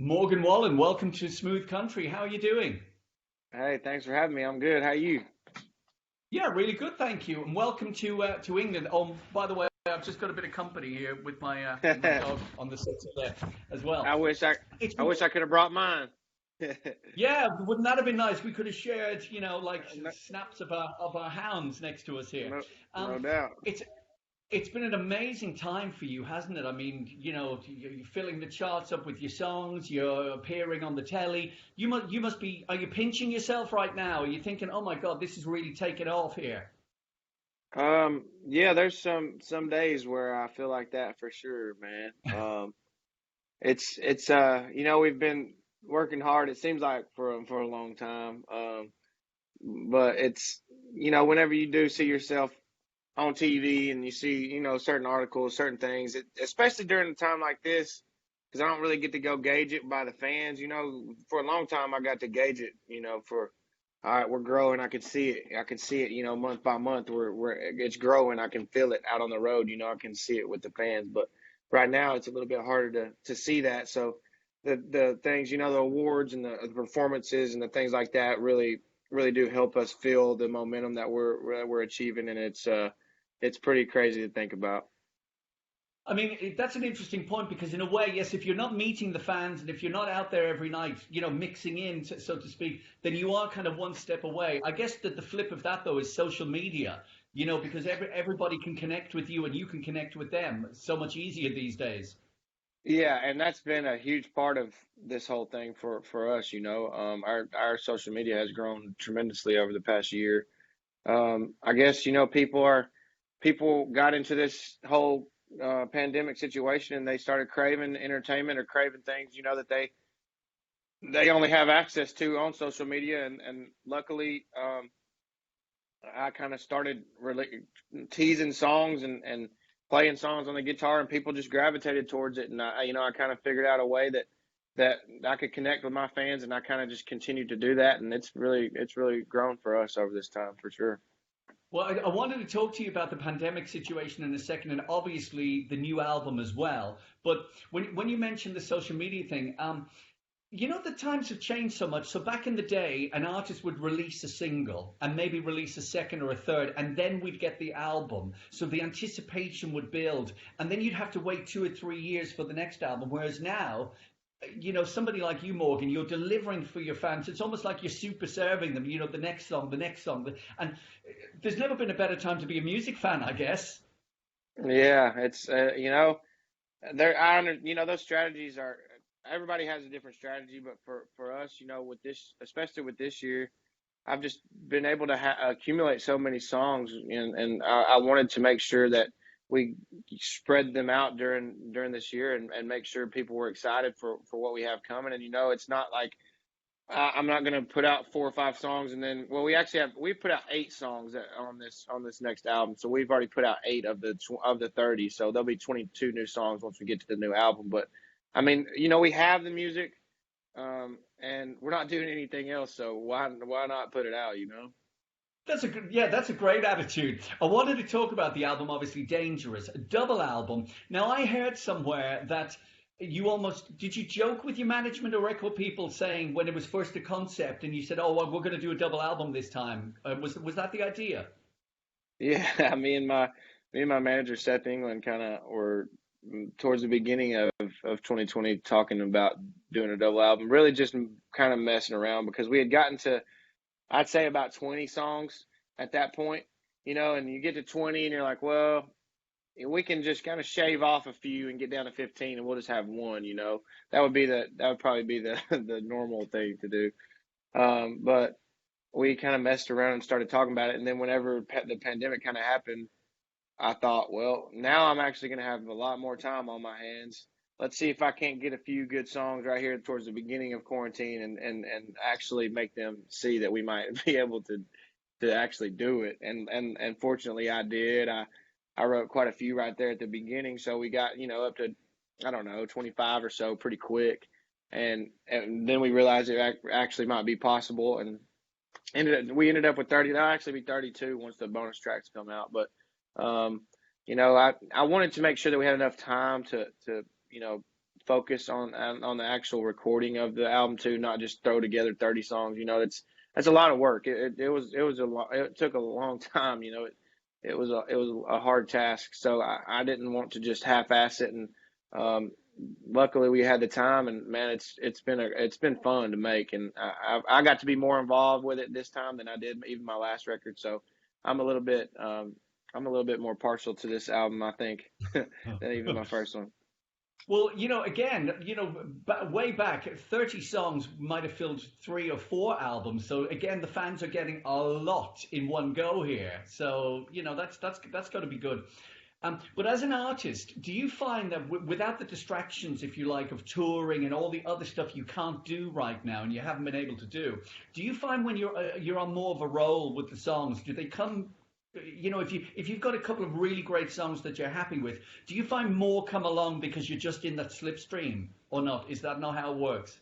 Morgan Wallen, welcome to Smooth Country. How are you doing? Hey, thanks for having me. I'm good. How you? Yeah, really good, thank you, and welcome to England. Oh, by the way, I've just got a bit of company here with my dog on the sofa there as well. I wish I, It's I been, wish I could have brought mine. yeah, wouldn't that have been nice? We could have shared, like No, snaps of our hounds next to us here. no, no Um, doubt. it's It's been an amazing time for you, hasn't it? I mean, you're filling the charts up with your songs. You're appearing on the telly. You must be. Are you pinching yourself right now? Are you thinking, "Oh my God, this is really taking off here"? Yeah, there's some days where I feel like that for sure, man. It's we've been working hard. It seems like for a long time. But whenever you do see yourself on TV and you see, certain articles, certain things, especially during a time like this, because I don't really get to go gauge it by the fans. For a long time, I got to gauge it, for, all right, we're growing. I can see it. I can see it, month by month. It's growing. I can feel it out on the road. I can see it with the fans. But right now, it's a little bit harder to see that. So the things, the awards and the performances and the things like that really do help us feel the momentum that we're achieving, and it's pretty crazy to think about. I mean, that's an interesting point because, in a way, yes, if you're not meeting the fans and if you're not out there every night, mixing in, so to speak, then you are kind of one step away. I guess that the flip of that, though, is social media, because everybody can connect with you and you can connect with them so much easier these days. Yeah, and that's been a huge part of this whole thing for us. Our social media has grown tremendously over the past year. I guess people got into this whole pandemic situation and they started craving entertainment or craving things that they only have access to on social media, and luckily I kind of started really teasing songs and playing songs on the guitar, and people just gravitated towards it. And I kind of figured out a way that I could connect with my fans, and I kind of just continued to do that, and it's really grown for us over this time for sure. Well, I wanted to talk to you about the pandemic situation in a second, and obviously the new album as well. But when you mentioned the social media thing, the times have changed so much. So back in the day, an artist would release a single and maybe release a second or a third, and then we'd get the album. So the anticipation would build, and then you'd have to wait 2 or 3 years for the next album. Whereas now, somebody like you, Morgan, you're delivering for your fans. It's almost like you're super serving them, the next song, the next song. And there's never been a better time to be a music fan, I guess. Yeah, it's those strategies are, everybody has a different strategy, but for us, with this, especially with this year, I've just been able to accumulate so many songs, and I wanted to make sure that we spread them out during this year, and make sure people were excited for what we have coming. And it's not like I'm not going to put out 4 or 5 songs and then, well, we put out 8 songs on this next album. So we've already put out 8 of the 30. So there'll be 22 new songs once we get to the new album. But I mean, we have the music, and we're not doing anything else. So why not put it out? That's a great attitude. I wanted to talk about the album, obviously Dangerous, a double album. Now I heard somewhere that did you joke with your management or record people saying when it was first a concept and you said, "Oh, well, we're going to do a double album this time." Was that the idea? Yeah, me and my manager Seth England kind of were, towards the beginning of 2020, talking about doing a double album. Really just kind of messing around because we had gotten to, I'd say, about 20 songs at that point, and you get to 20 and you're like, well, we can just kind of shave off a few and get down to 15 and we'll just have one. That would probably be the the normal thing to do. But we kind of messed around and started talking about it, and then whenever the pandemic kind of happened, I thought, well, now I'm actually going to have a lot more time on my hands. Let's see if I can't get a few good songs right here towards the beginning of quarantine, and actually make them see that we might be able to actually do it. And fortunately I did. I wrote quite a few right there at the beginning, so we got, up to, I don't know, 25 or so pretty quick. And then we realized it actually might be possible, and we ended up with 30. That'll actually be 32 once the bonus tracks come out. But I wanted to make sure that we had enough time to focus on the actual recording of the album too, not just throw together 30 songs. That's a lot of work. It was a lot. It took a long time. It was a hard task. So I didn't want to just half-ass it. And um, luckily we had the time. And man, it's been fun to make. And I got to be more involved with it this time than I did even my last record. So I'm a little bit I'm a little bit more partial to this album, I think, than even my first one. Well, again, way back, 30 songs might have filled 3 or 4 albums. So again, the fans are getting a lot in one go here. So, that's got to be good. But as an artist, do you find that without the distractions, if you like, of touring and all the other stuff you can't do right now and you haven't been able to do you find when you're on more of a roll with the songs, do they come? If you've got a couple of really great songs that you're happy with, do you find more come along because you're just in that slipstream or not? Is that not how it works?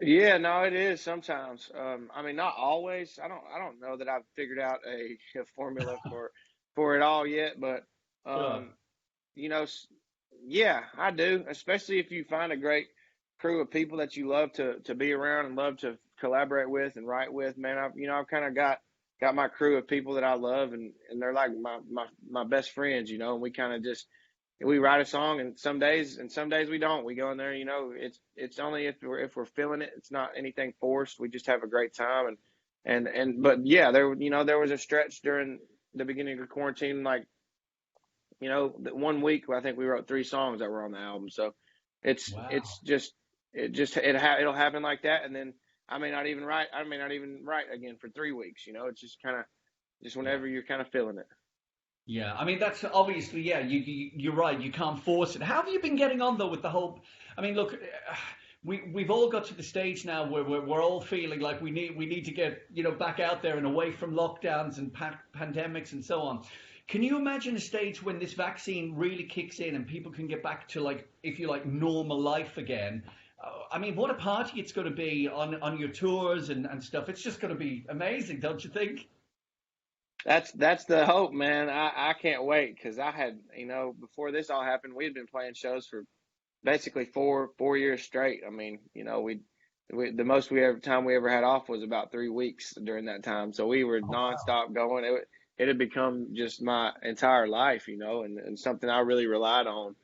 Yeah, no, it is sometimes. I mean, not always. I don't know that I've figured out a formula for it all yet, but Sure. um, you know, s- yeah, I do. Especially if you find a great crew of people that you love to be around and love to collaborate with and write with. Man, I've kind of got my crew of people that I love, and they're like my best friends. And we kind of just we write a song, and some days we don't. We go in there. It's only if we're feeling it. It's not anything forced. We just have a great time, but yeah, there was a stretch during the beginning of quarantine, like that one week where I think we wrote 3 songs that were on the album. So it's Wow. it's just it'll happen like that, and then I may not even write again for 3 weeks. It's just kind of just Yeah. whenever you're kind of feeling it. Yeah, I mean that's obviously, yeah. You're right. You can't force it. How have you been getting on though with the whole? I mean, look, we've all got to the stage now where we're all feeling like we need to get back out there and away from lockdowns and pandemics and so on. Can you imagine a stage when this vaccine really kicks in and people can get back to, like, if you like, normal life again? I mean, what a party it's going to be on your tours and stuff. It's just going to be amazing, don't you think? That's the hope, man. I can't wait because I had, before this all happened, we had been playing shows for basically four years straight. I mean, the most time we ever had off was about 3 weeks during that time. So we were Oh, wow. nonstop going. It had become just my entire life, and something I really relied on.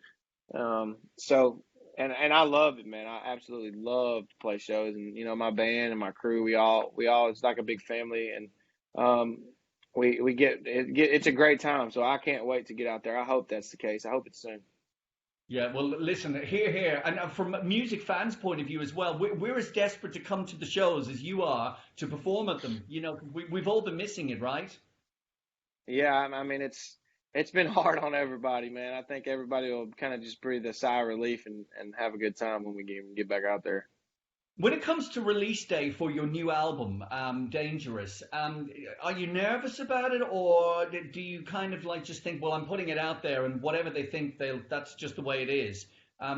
So and I loved it, man. I absolutely love to play shows, and my band and my crew, we all it's like a big family, and um, it's a great time. So I can't wait to get out there. I hope that's the case. I hope it's soon. Yeah, well, listen, here, and from a music fans' point of view as well, we're as desperate to come to the shows as you are to perform at them. We've all been missing it, right? Yeah, I mean it's been hard on everybody, man. I think everybody will kind of just breathe a sigh of relief and have a good time when we get back out there. When it comes to release day for your new album, Dangerous, are you nervous about it, or do you kind of like just think, well, I'm putting it out there, and whatever they think, that's just the way it is?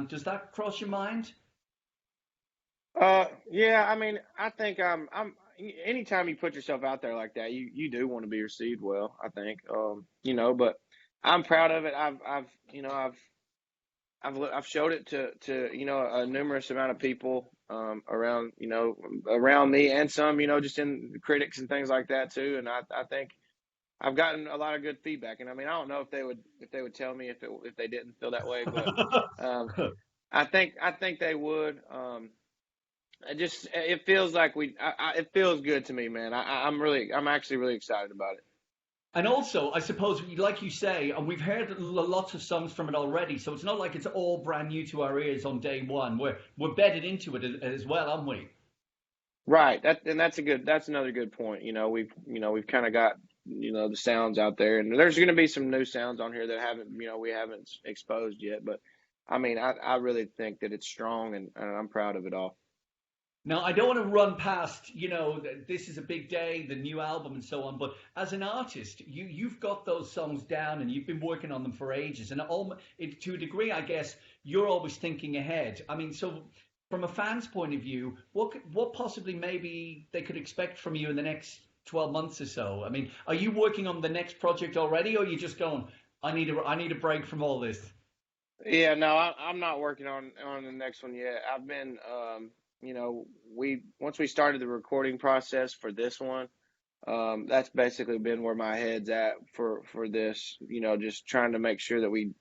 Does that cross your mind? Yeah, I mean, I think anytime you put yourself out there like that, you do want to be received well, I think. But I'm proud of it. I've showed it to a numerous amount of people around me, and some just in the critics and things like that too. And I think I've gotten a lot of good feedback. And I mean, I don't know if they would tell me if they didn't feel that way, but um, I think they would. It feels like it feels good to me, man. I'm actually really excited about it. And also, I suppose, like you say, and we've heard lots of songs from it already, so it's not like it's all brand new to our ears on day one. We're bedded into it as well, aren't we? Right. That's another good point. We've kind of got, the sounds out there, and there's going to be some new sounds on here that we haven't exposed yet, but I mean, I really think that it's strong, and I'm proud of it all. Now, I don't want to run past, this is a big day, the new album and so on, but as an artist, you've got those songs down and you've been working on them for ages. And to a degree, I guess, you're always thinking ahead. I mean, so from a fan's point of view, what possibly maybe they could expect from you in the next 12 months or so? I mean, are you working on the next project already, or are you just going, I need a break from all this? Yeah, no, I'm not working on the next one yet. I've been, we once we started the recording process for this one, that's basically been where my head's at for this. Just trying to make sure that we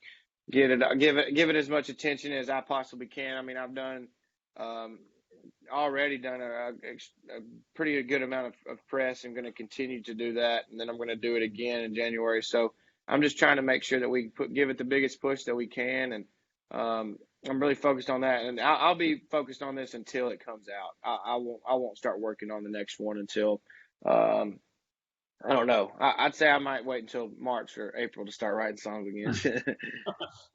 give it as much attention as I possibly can. I mean, I've done um, already done a pretty good amount of press. I'm going to continue to do that, and then I'm going to do it again in January. So I'm just trying to make sure that we give it the biggest push that we can, and I'm really focused on that. And I'll be focused on this until it comes out. I won't start working on the next one until um, I don't know. I'd say I might wait until March or April to start writing songs again.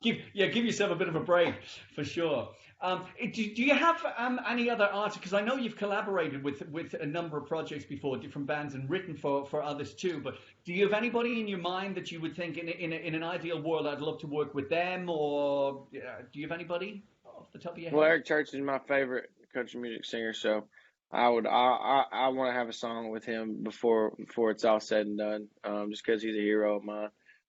Give yourself a bit of a break for sure. Do you have any other artists? Because I know you've collaborated with a number of projects before, different bands, and written for others too. But do you have anybody in your mind that you would think in an ideal world I'd love to work with them? Or do you have anybody off the top of your Well, head? Eric Church is my favorite country music singer, so I want to have a song with him before it's all said and done, just because he's a hero of mine.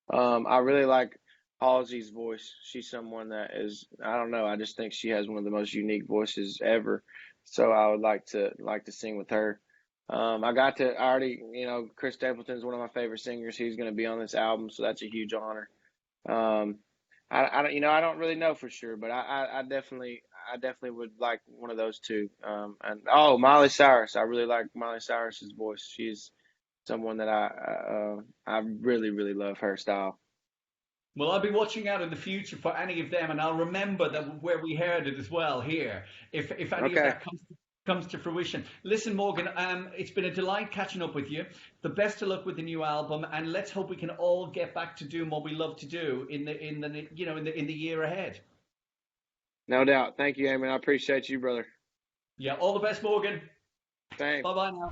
I really like Halsey's voice. She's someone that is, I don't know, I just think she has one of the most unique voices ever. So I would like to sing with her. I already, Chris Stapleton's one of my favorite singers. He's going to be on this album, so that's a huge honor. Um, I don't really know for sure, but I definitely would like one of those two. And oh, Miley Cyrus, I really like Miley Cyrus's voice. She's someone that I really really love her style. Well, I'll be watching out in the future for any of them, and I'll remember that where we heard it as well here, if any of Okay, that comes to fruition. Listen, Morgan, it's been a delight catching up with you. The best of luck with the new album, and let's hope we can all get back to doing what we love to do in the year ahead. no doubt. Thank you, Eamon. I appreciate you, brother. Yeah, all the best, Morgan. Thanks. Bye bye now.